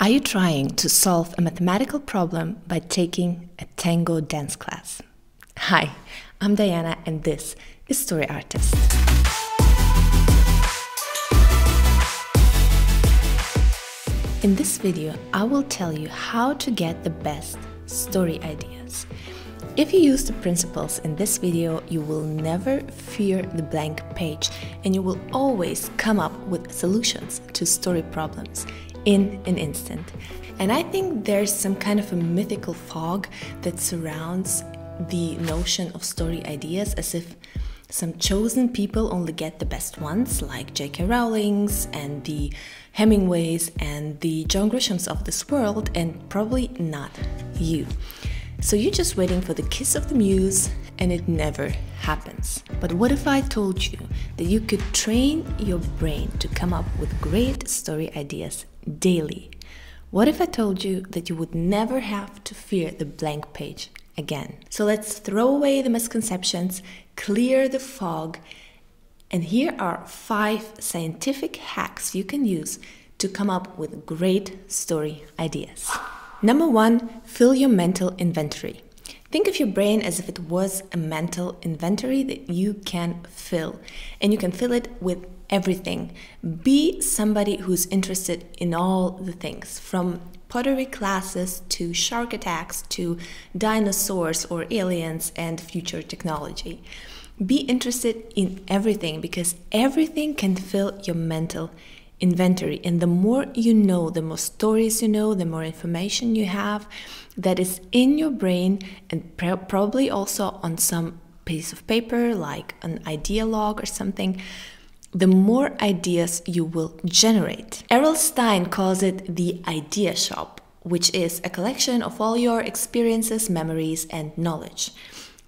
Are you trying to solve a mathematical problem by taking a tango dance class? Hi, I'm Diana and this is Story Artist. In this video, I will tell you how to get the best story ideas. If you use the principles in this video, you will never fear the blank page and you will always come up with solutions to story problems in an instant. And I think there's some kind of a mythical fog that surrounds the notion of story ideas, as if some chosen people only get the best ones, like J.K. Rawlings and the Hemingways and the John Grishams of this world, and probably not you. So you're just waiting for the kiss of the muse and it never happens. But what if I told you that you could train your brain to come up with great story ideas daily? What if I told you that you would never have to fear the blank page again? So let's throw away the misconceptions, clear the fog, and here are 5 scientific hacks you can use to come up with great story ideas. Number 1, fill your mental inventory. Think of your brain as if it was a mental inventory that you can fill, and you can fill it with everything. Be somebody who's interested in all the things, from pottery classes to shark attacks to dinosaurs or aliens and future technology. Be interested in everything, because everything can fill your mental inventory, and the more you know, the more stories you know, the more information you have that is in your brain, and probably also on some piece of paper like an idea log or something, the more ideas you will generate. Errol Stein calls it the idea shop, which is a collection of all your experiences, memories, and knowledge.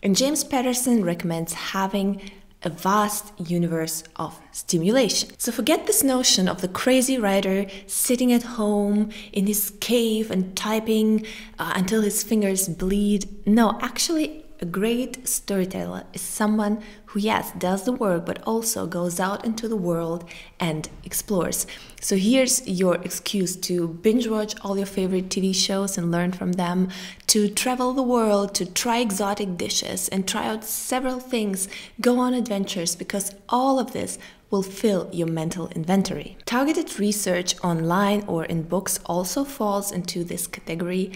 And James Patterson recommends having a vast universe of stimulation. So forget this notion of the crazy writer sitting at home in his cave and typing until his fingers bleed. No, actually, a great storyteller is someone who, yes, does the work, but also goes out into the world and explores. So here's your excuse to binge watch all your favorite TV shows and learn from them, to travel the world, to try exotic dishes and try out several things, go on adventures, because all of this will fill your mental inventory. Targeted research online or in books also falls into this category,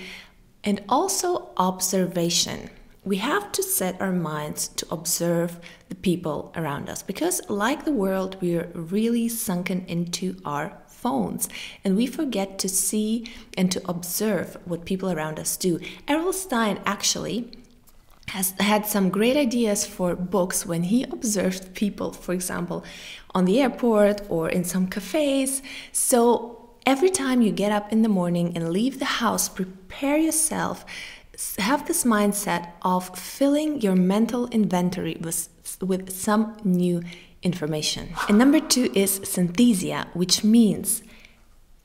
and also observation. We have to set our minds to observe the people around us, because like the world, we're really sunken into our phones and we forget to see and to observe what people around us do. Errol Stein actually has had some great ideas for books when he observed people, for example, on the airport or in some cafes. So every time you get up in the morning and leave the house, prepare yourself. Have this mindset of filling your mental inventory with some new information. And number 2 is SYNTHESIA, which means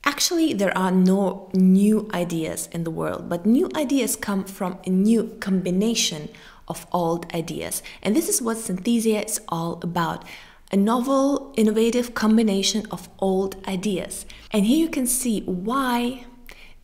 actually there are no new ideas in the world, but new ideas come from a new combination of old ideas. And this is what SYNTHESIA is all about. A novel, innovative combination of old ideas. And here you can see why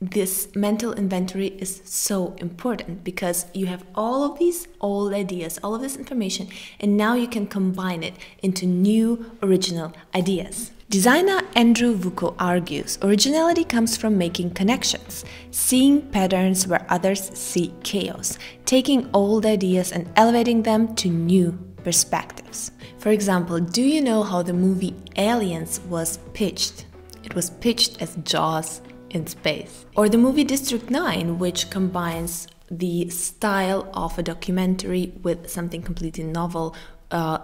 this mental inventory is so important, because you have all of these old ideas, all of this information, and now you can combine it into new original ideas. Designer Andrew Vuko argues originality comes from making connections, seeing patterns where others see chaos, taking old ideas and elevating them to new perspectives. For example, do you know how the movie Aliens was pitched? It was pitched as Jaws in space. Or the movie District 9, which combines the style of a documentary with something completely novel,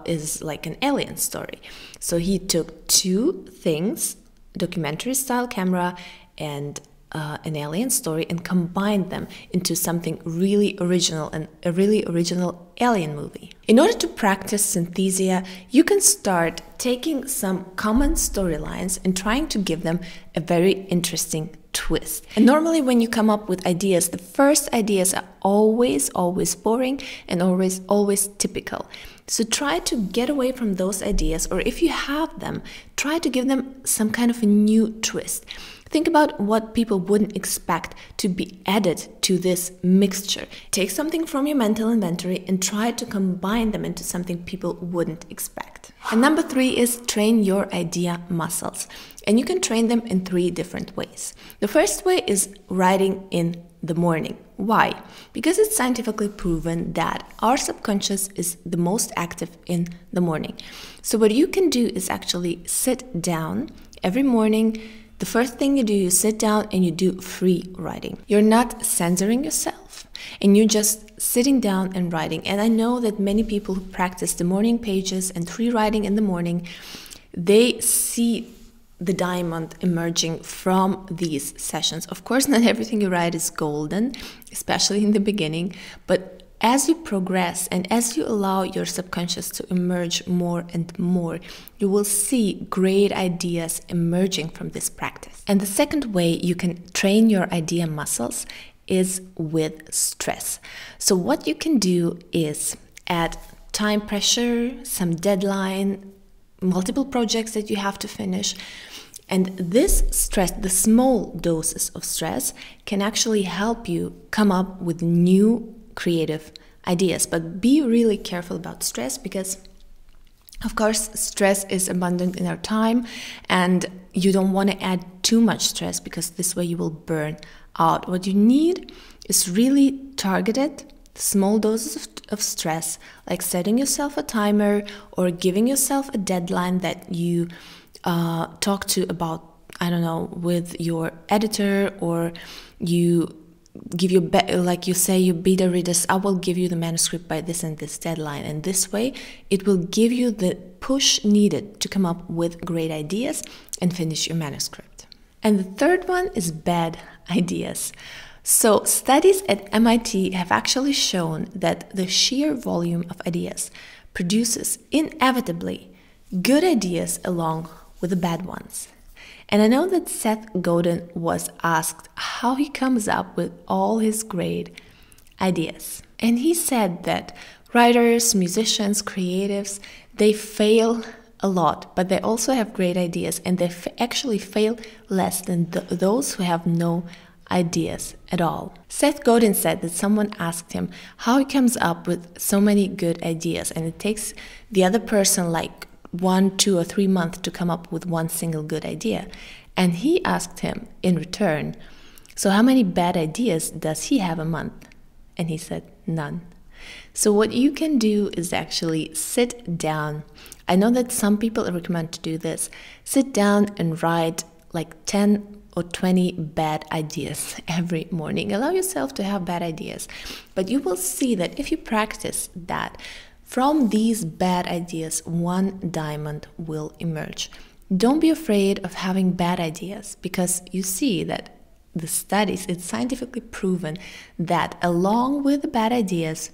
is like an alien story. So he took 2 things, documentary style camera and an alien story, and combined them into something really original, and a really original alien movie. In order to practice SYNTHESIA, you can start taking some common storylines and trying to give them a very interesting twist. And normally when you come up with ideas, the first ideas are always boring and always typical. So try to get away from those ideas, or if you have them, try to give them some kind of a new twist. Think about what people wouldn't expect to be added to this mixture. Take something from your mental inventory and try to combine them into something people wouldn't expect. And number 3 is train your idea muscles. And you can train them in 3 different ways. The first way is writing in the morning. Why? Because it's scientifically proven that our subconscious is the most active in the morning. So what you can do is actually sit down every morning. The first thing you do, you sit down and you do free writing. You're not censoring yourself and you're just sitting down and writing. And I know that many people who practice the morning pages and free writing in the morning, they see the diamond emerging from these sessions. Of course, not everything you write is golden, especially in the beginning, but as you progress and as you allow your subconscious to emerge more and more, you will see great ideas emerging from this practice. And the second way you can train your idea muscles is with stress. So what you can do is add time pressure, some deadline, multiple projects that you have to finish. And this stress, the small doses of stress, can actually help you come up with new creative ideas. But be really careful about stress because, of course, stress is abundant in our time and you don't want to add too much stress because this way you will burn out. What you need is really targeted small doses of stress, like setting yourself a timer or giving yourself a deadline that you talk to about, I don't know, with your editor, or you give your like you say your beta readers, I will give you the manuscript by this and this deadline, and this way it will give you the push needed to come up with great ideas and finish your manuscript. And the third one is bad ideas. So studies at MIT have actually shown that the sheer volume of ideas produces inevitably good ideas along with the bad ones. And I know that Seth Godin was asked how he comes up with all his great ideas. And he said that writers, musicians, creatives, they fail a lot, but they also have great ideas, and they actually fail less than those who have no ideas at all. Seth Godin said that someone asked him how he comes up with so many good ideas, and it takes the other person like 1, 2, or 3 months to come up with one single good idea. And he asked him in return, so how many bad ideas does he have a month? And he said, none. So what you can do is actually sit down. I know that some people recommend to do this. Sit down and write like 10 or 20 bad ideas every morning. Allow yourself to have bad ideas. But you will see that if you practice that, from these bad ideas, one diamond will emerge. Don't be afraid of having bad ideas, because you see that the studies, it's scientifically proven that along with the bad ideas,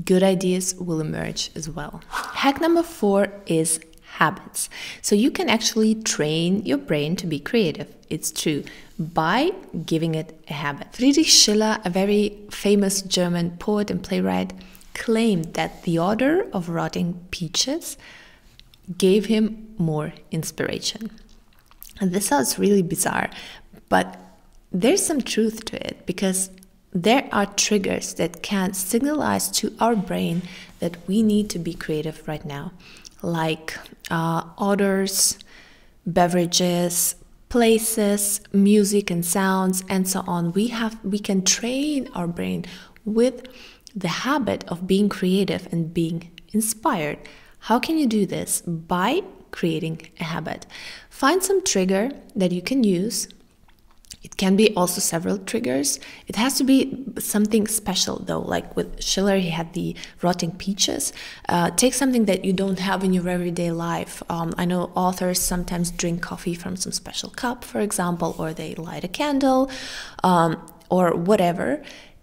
good ideas will emerge as well. Hack number 4 is habits. So you can actually train your brain to be creative. It's true, by giving it a habit. Friedrich Schiller, a very famous German poet and playwright, claimed that the odor of rotting peaches gave him more inspiration. And this sounds really bizarre, but there's some truth to it, because there are triggers that can signalize to our brain that we need to be creative right now, like odors, beverages, places, music and sounds, and so on. We can train our brain with the habit of being creative and being inspired. How can you do this? By creating a habit. Find some trigger that you can use. It can be also several triggers. It has to be something special though, like with Schiller, he had the rotting peaches. Take something that you don't have in your everyday life. I know authors sometimes drink coffee from some special cup, for example, or they light a candle, or whatever.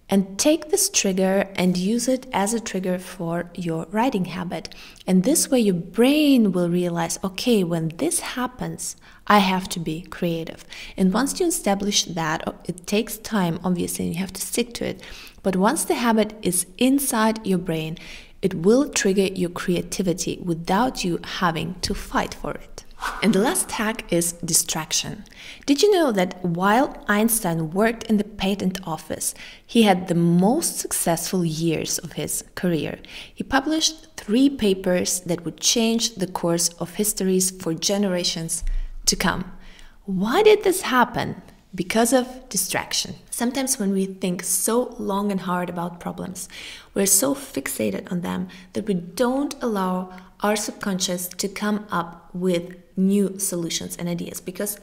And take this trigger and use it as a trigger for your writing habit. And this way your brain will realize, okay, when this happens, I have to be creative. And once you establish that, it takes time, obviously, and you have to stick to it. But once the habit is inside your brain, it will trigger your creativity without you having to fight for it. And the last hack is distraction. Did you know that while Einstein worked in the patent office, he had the most successful years of his career? He published 3 papers that would change the course of histories for generations to come. Why did this happen? Because of distraction. Sometimes when we think so long and hard about problems, we're so fixated on them that we don't allow our subconscious to come up with new solutions and ideas. Because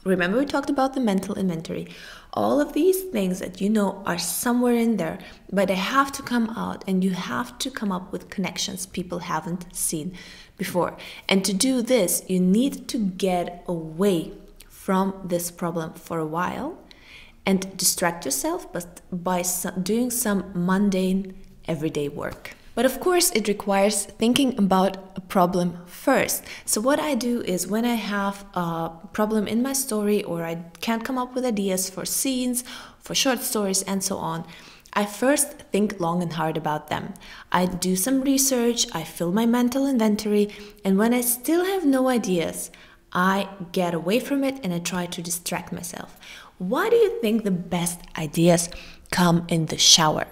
remember, we talked about the mental inventory. All of these things that you know are somewhere in there, but they have to come out, and you have to come up with connections people haven't seen before. And to do this, you need to get away from this problem for a while and distract yourself by doing some mundane everyday work. But of course, it requires thinking about a problem first. So what I do is when I have a problem in my story, or I can't come up with ideas for scenes, for short stories, and so on, I first think long and hard about them. I do some research, I fill my mental inventory, and when I still have no ideas, I get away from it and I try to distract myself. Why do you think the best ideas come in the shower?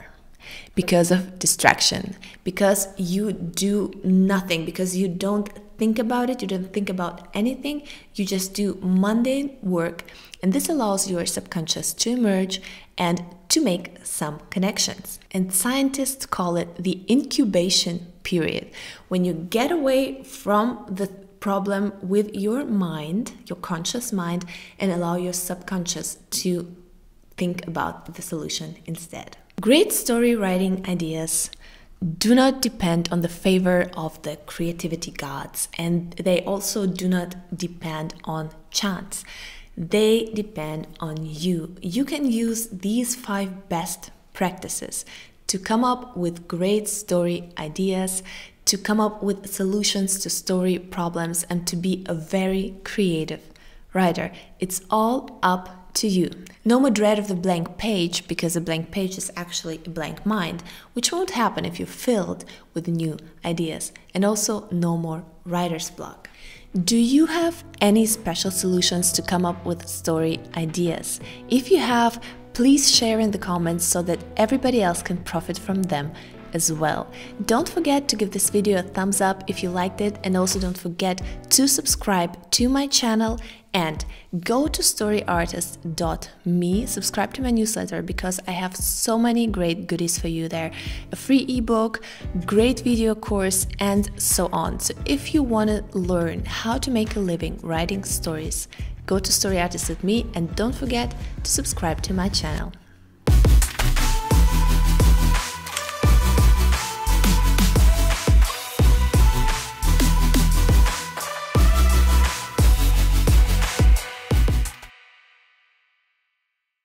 Because of distraction, because you do nothing, because you don't think about it, you don't think about anything, you just do mundane work, and this allows your subconscious to emerge and to make some connections. And scientists call it the incubation period, when you get away from the problem with your mind, your conscious mind, and allow your subconscious to think about the solution instead. Great story writing ideas do not depend on the favor of the creativity gods, and they also do not depend on chance. They depend on you. You can use these 5 best practices to come up with great story ideas, to come up with solutions to story problems, and to be a very creative writer. It's all up to you. No more dread of the blank page, because a blank page is actually a blank mind, which won't happen if you're filled with new ideas. And also no more writer's block. Do you have any special solutions to come up with story ideas? If you have, please share in the comments so that everybody else can profit from them as well. Don't forget to give this video a thumbs up if you liked it, and also don't forget to subscribe to my channel and go to storyartist.me, subscribe to my newsletter, because I have so many great goodies for you there. A free ebook, great video course, and so on. So if you want to learn how to make a living writing stories, go to storyartist.me, and don't forget to subscribe to my channel.